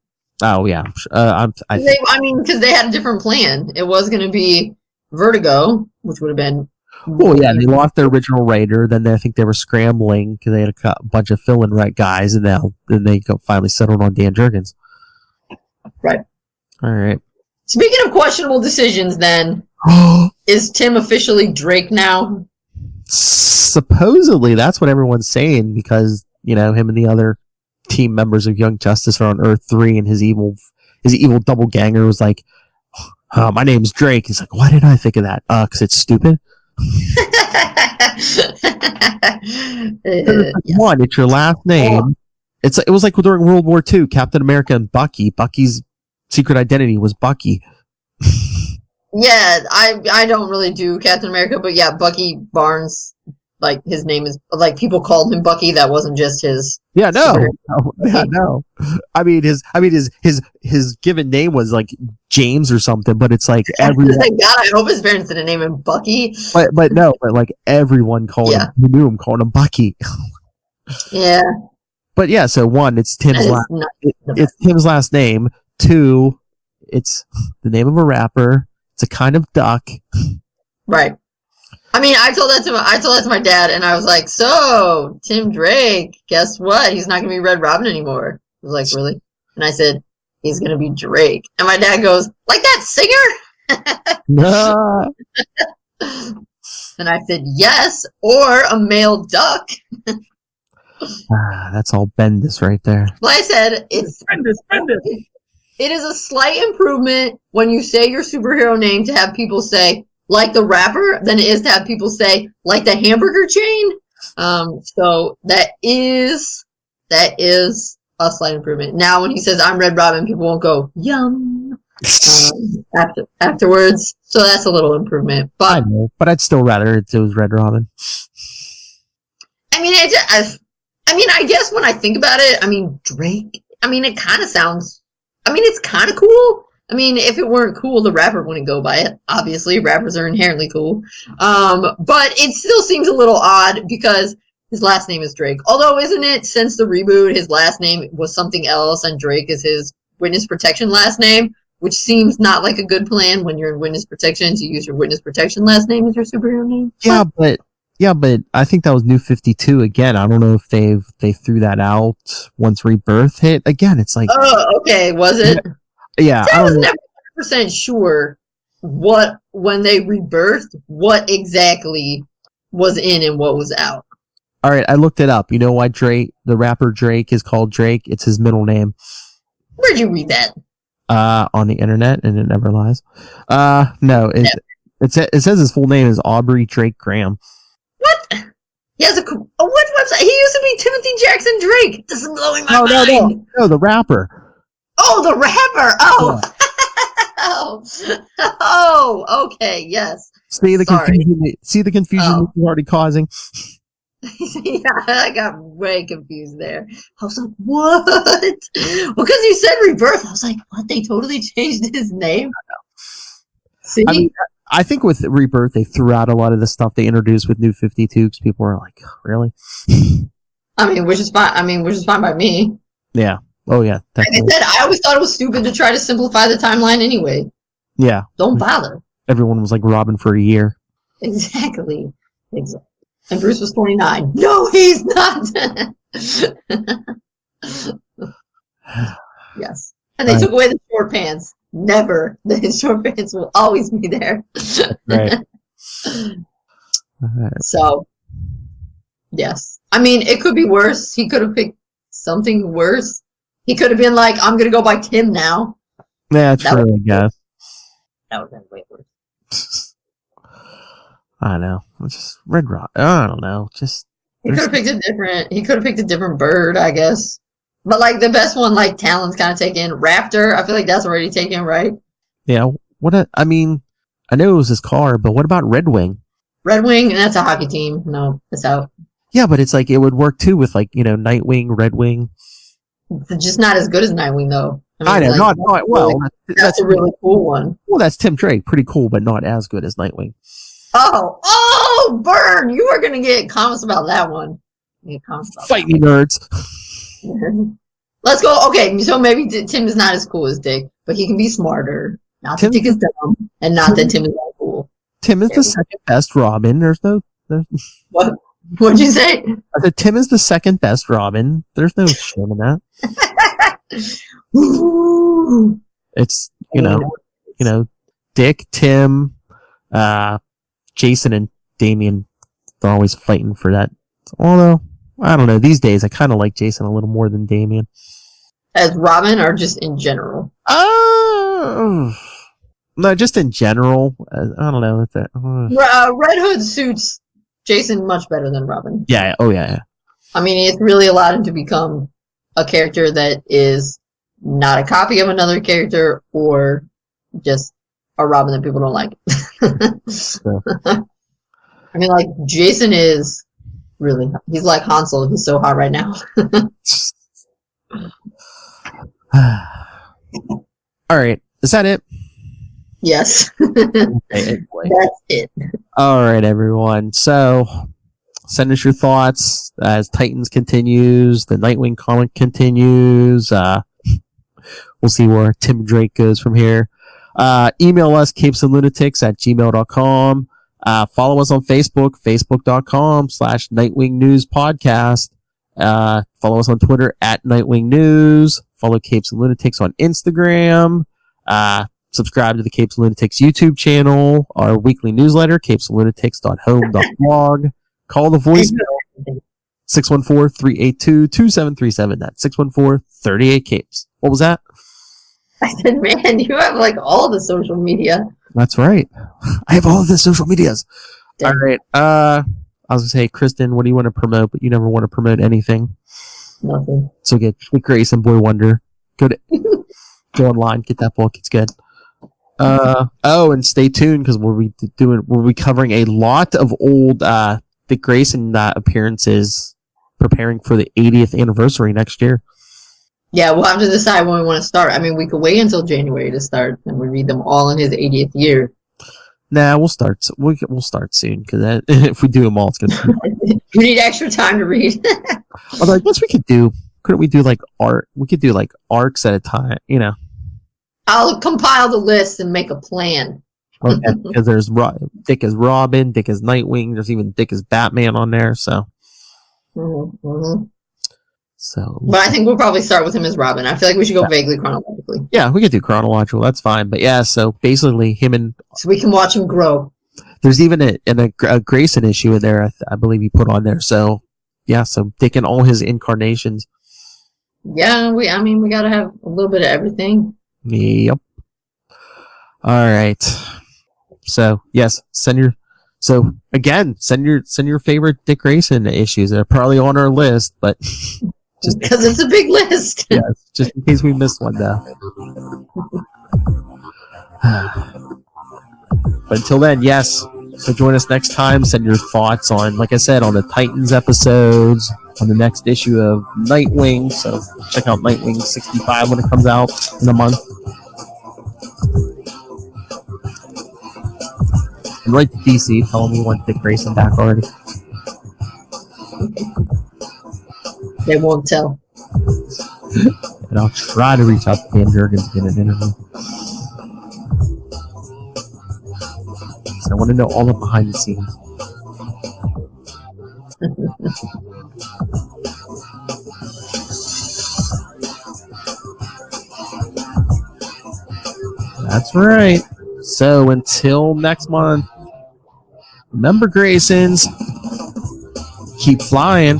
Oh, yeah. Because they had a different plan. It was going to be Vertigo, which would have been... Well, yeah, they lost their original writer. Then I think they were scrambling because they had a bunch of fill-in right guys, and then they finally settled on Dan Jurgens. Right. All right. Speaking of questionable decisions, then, is Tim officially Drake now? Supposedly, that's what everyone's saying because, him and the other team members of Young Justice are on Earth 3, and his evil doppelganger was like, my name's Drake. He's like, why didn't I think of that? Because it's stupid. One, it's your last name. It was like during World War II, Captain America and Bucky. Bucky's secret identity was Bucky. Yeah, I don't really do Captain America, but yeah, Bucky Barnes, like his name is like people called him Bucky. That wasn't just his. Yeah, no. I mean, his given name was like James or something, but it's like everyone. Thank God, I hope his parents didn't name him Bucky. But like everyone called him. Who knew him called him Bucky. Yeah. But yeah, so one, it's Tim's it's Tim's last name. Two, it's the name of a rapper. It's a kind of duck. Right. I mean, I told that to my dad, and I was like, "So, Tim Drake, guess what? He's not gonna be Red Robin anymore." I was like, "Really?" And I said, "He's gonna be Drake." And my dad goes, "Like that singer?" No. And I said, "Yes, or a male duck." That's all Bendis right there. Like I said, it's Bendis. It is a slight improvement when you say your superhero name to have people say, like the rapper, than it is to have people say, like the hamburger chain. So that is a slight improvement. Now when he says, I'm Red Robin, people won't go, yum, afterwards. So that's a little improvement. But I know, but I'd still rather it was Red Robin. I mean, I guess when I think about it, Drake, it kind of sounds... it's kind of cool. If it weren't cool, the rapper wouldn't go by it. Obviously, rappers are inherently cool. But it still seems a little odd because his last name is Drake. Although, isn't it, since the reboot, his last name was something else and Drake is his witness protection last name, which seems not like a good plan when you're in witness protection to use your witness protection last name as your superhero name. Yeah, but I think that was New 52 again. I don't know if they threw that out once Rebirth hit. Again, it's like... Oh, okay. Was it? Yeah. I was never 100% sure when they rebirthed, what exactly was in and what was out. All right, I looked it up. You know why the rapper Drake is called Drake? It's his middle name. Where'd you read that? On the internet, and it never lies. No, it says his full name is Aubrey Drake Graham. What? He has what website? He used to be Timothy Jackson Drake. This is blowing my mind. No, the rapper. Oh, the rapper. Oh. Yeah. Oh, okay, yes. See the confusion you're already causing? Yeah, I got way confused there. I was like, what? Well, because you said Rebirth, I was like, what? They totally changed his name? See? I think with Rebirth, they threw out a lot of the stuff they introduced with New 52 because people were like, really? Which is fine. Which is fine by me. Yeah. Oh, yeah. Definitely. Like I said, I always thought it was stupid to try to simplify the timeline anyway. Yeah. Don't bother. Everyone was like Robin for a year. Exactly. And Bruce was 29. No, he's not. Yes. And they took away the short pants. Never. The short pants will always be there. Right. So, yes. It could be worse. He could have picked something worse. He could have been like, I'm going to go by Tim now. Yeah, true, I guess. That would have been way worse. I don't know. Just Red Rock. I don't know. He could have picked a different bird, I guess. But the best one, Talon's kind of taken. Raptor, I feel like that's already taken, right? Yeah. I know it was his car, but what about Red Wing? Red Wing, that's a hockey team. No, it's out. Yeah, but it's it would work too with Nightwing, Red Wing. It's just not as good as Nightwing, though. I know, like, not well. That's a really cool one. Well, that's Tim Drake, pretty cool, but not as good as Nightwing. Oh, burn! You are gonna get comments about that one. Fight me, nerds. Let's go. Okay, so maybe Tim is not as cool as Dick, but he can be smarter. Not that Dick is dumb, and not that Tim is not cool. Tim is the second best Robin. There's What? What'd you say? I said Tim is the second best Robin. There's no shame in that. It's Dick, Tim, Jason, and Damian. They're always fighting for that. Although I don't know, these days I kind of like Jason a little more than Damian. As Robin, or just in general? No, just in general. I don't know. Red Hood suits Jason much better than Robin. Yeah. Oh, yeah. I mean, it's really allowed him to become a character that is not a copy of another character or just a Robin that people don't like. I mean, like, Jason is really, he's like Hansel. He's so hot right now. All right. Is that it? Yes. Okay, that's it. All right, everyone. So, send us your thoughts as Titans continues, the Nightwing comic continues. We'll see where Tim Drake goes from here. Email us, capesandlunatics@gmail.com. Follow us on Facebook, facebook.com/Nightwing News Podcast. Follow us on Twitter @Nightwing News. Follow Capes and Lunatics on Instagram. Subscribe to the Capes and Lunatics YouTube channel, our weekly newsletter, capesandlunatics.home.blog. Call the voicemail, 614-382-2737. That's 614-38-CAPES. What was that? I said, man, you have like all the social media. That's right. I have all of the social medias. Damn. All right. I was going to say, Kristen, what do you want to promote? But you never want to promote anything. Nothing. So get Grace and Boy Wonder. Go online, get that book. It's good. And stay tuned because we'll be covering a lot of old Dick Grayson appearances, preparing for the 80th anniversary next year. Yeah, we'll have to decide when we want to start. I mean, we could wait until January to start, and we read them all in his 80th year. Nah, we'll start. We'll start soon because if we do them all, it's gonna. We need extra time to read. Although I guess couldn't we do like art? We could do like arcs at a time, I'll compile the list and make a plan. Okay, because there's Dick as Robin, Dick as Nightwing. There's even Dick as Batman on there. So. Mm-hmm. So. But I think we'll probably start with him as Robin. I feel like we should go vaguely chronologically. Yeah, we could do chronological. That's fine. But yeah, so basically him and. So we can watch him grow. There's even a Grayson issue in there. I believe he put on there. So yeah, so Dick and all his incarnations. Yeah, we gotta have a little bit of everything. Yep. All right. So yes, send your favorite Dick Grayson issues. They're probably on our list, but just because it's a big list. Yes, just in case we missed one though. But until then, yes. So join us next time. Send your thoughts on, like I said, on the Titans episodes, on the next issue of Nightwing. So check out Nightwing 65 when it comes out in a month. And write to DC, tell them you want Dick Grayson back already. They won't tell. And I'll try to reach out to Dan Jurgens to get an interview. So I want to know all the behind the scenes. That's right. So until next month, remember, Graysons, keep flying.